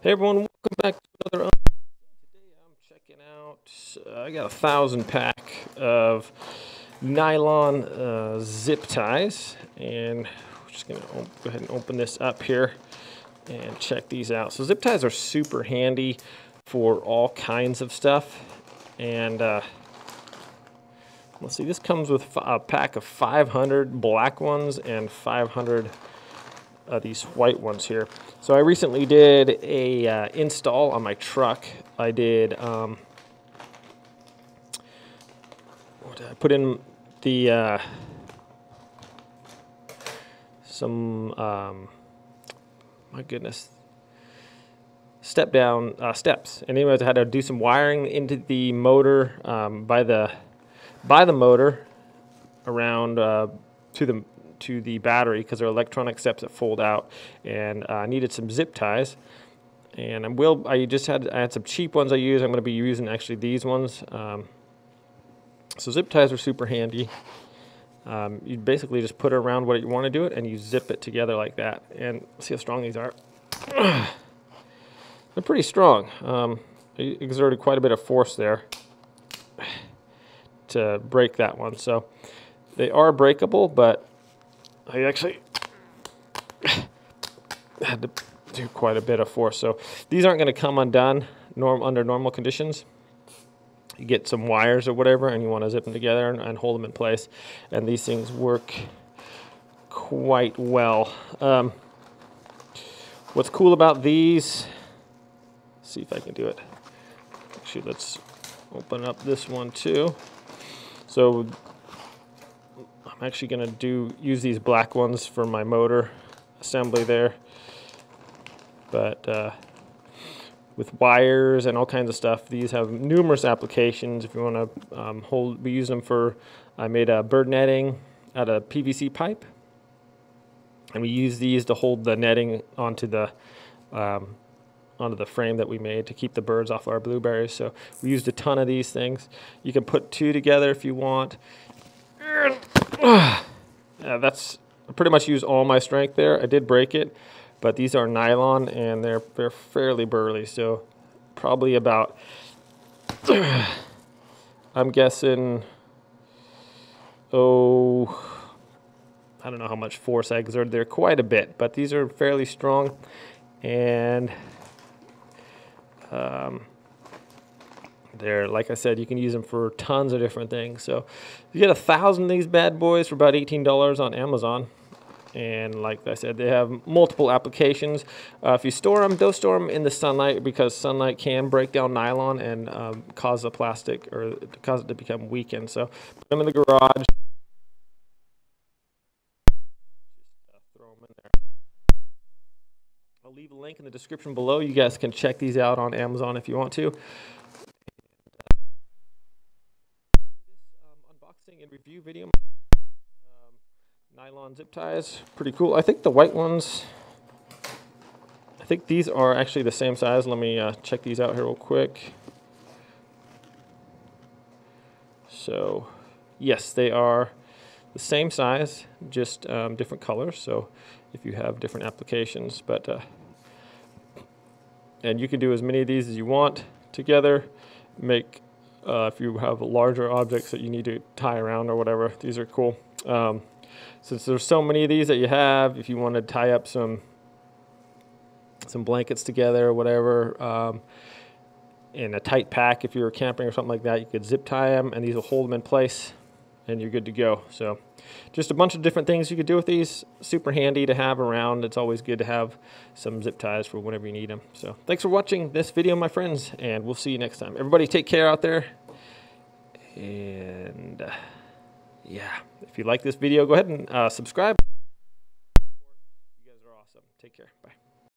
Hey everyone, welcome back to another unboxing. Today I'm checking out, I got 1,000 pack of nylon zip ties, and we're just gonna go ahead and open this up here and check these out. So zip ties are super handy for all kinds of stuff, and let's see, this comes with a pack of 500 black ones and 500 these white ones here. So I recently did a install on my truck. I did what did I put in the some my goodness, step down steps. And anyways, I had to do some wiring into the motor by the motor around to the battery, because they're electronic steps that fold out, and I needed some zip ties. And I had some cheap ones I use. I'm going to be using actually these ones. So zip ties are super handy. You basically just put it around what you want to do it, and you zip it together like that. And see how strong these are. They're pretty strong. I exerted quite a bit of force there to break that one. So they are breakable, but I actually had to do quite a bit of force. So these aren't going to come undone under normal conditions. You get some wires or whatever, and you want to zip them together and hold them in place. And these things work quite well. What's cool about these, let's see if I can do it. Actually, let's open up this one too. So I'm actually going to use these black ones for my motor assembly there, but with wires and all kinds of stuff, these have numerous applications. If you want to we use them for, I made a bird netting out of PVC pipe, and we use these to hold the netting onto the frame that we made to keep the birds off our blueberries. So we used a ton of these things. You can put two together if you want. That's pretty much used all my strength there. I did break it, but these are nylon, and they're fairly burly, so probably about I'm guessing, I don't know how much force I exerted there, quite a bit, but these are fairly strong, and they're, like I said, you can use them for tons of different things. So you get 1,000 of these bad boys for about $18 on Amazon. And like I said, they have multiple applications. If you store them, don't store them in the sunlight, because sunlight can break down nylon and cause the plastic, or cause it to become weakened. So put them in the garage. Just throw them in there. I'll leave a link in the description below. You guys can check these out on Amazon if you want to. Unboxing and review video. Nylon zip ties, pretty cool. I think the white ones, I think these are actually the same size. Let me check these out here real quick. So yes, they are the same size, just different colors. So if you have different applications, but and you can do as many of these as you want together. Make if you have larger objects that you need to tie around or whatever, these are cool. Since there's so many of these that you have, if you want to tie up some blankets together or whatever, in a tight pack, if you were camping or something like that, you could zip tie them, and these will hold them in place, and you're good to go. So just a bunch of different things you could do with these. Super handy to have around. It's always good to have some zip ties for whenever you need them. So thanks for watching this video, my friends, and we'll see you next time. Everybody take care out there, and yeah, if you like this video, go ahead and subscribe. You guys are awesome. Take care. Bye.